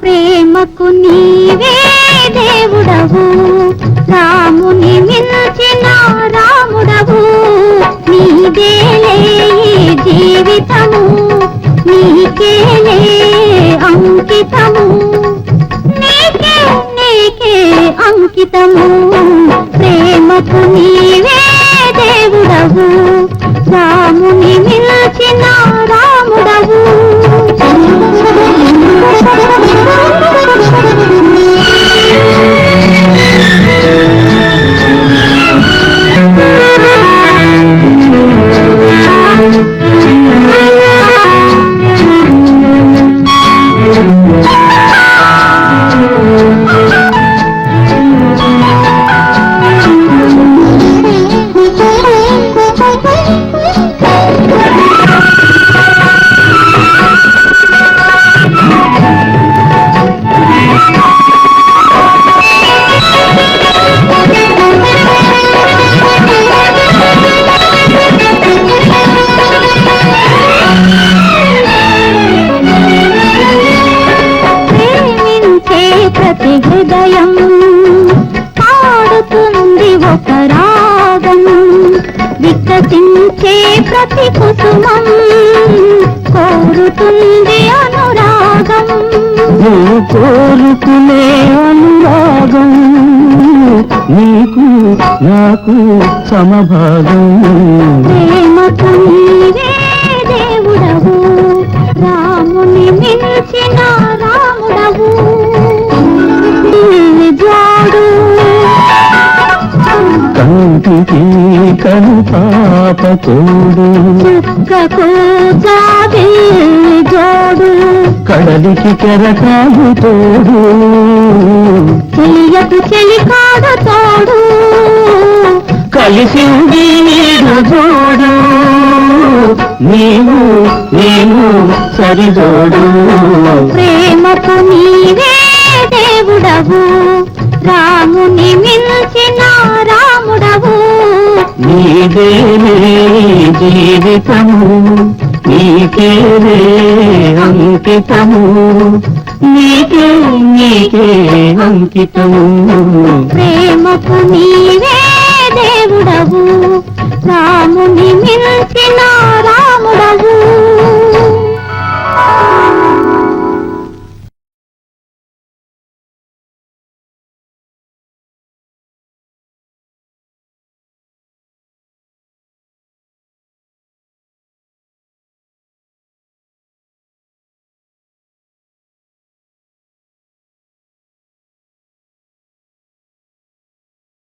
ప్రేమకు నీవే దేవుడవు, రాముని మిల్చిన రాముడవు. నీదేలే జీవితము, నీకేలే అంకితము, నీకే నీకే అంకితము. ప్రేమకు నీవే దేవుడవు, రాముని మిల్చిన రాముడవు. ప్రతి హృదయం పాడుతుంది ఒక రాగం, వికసించే ప్రతి కుసుమం కోరుతుంది అనురాగం. కోరుకునే అనురాగం నీకు నాకు సమభాగం. ప్రేమకు నీవే దేవుడవు, రాముని మిల్చిన రాముడవు. కంటికి కను పాప తోడు, చుక్కకు జాబిల్లి జోడు, కడలికి కెరకాలు తోడు, చెలియకు చెలికాడు తోడు, కలిసి నీడు జోడు, నీవు నేను సరిజోడు. ప్రేమకు నీవే దేవుడవు, రాముని మిల్చిన రాముడవు. నీదేలే జీవితము, నీకేలే అంకితము, నీకే నీకే అంకితము. ప్రేమకు నీవే దేవుడవు, రాముని మిల్చిన రాముడవు.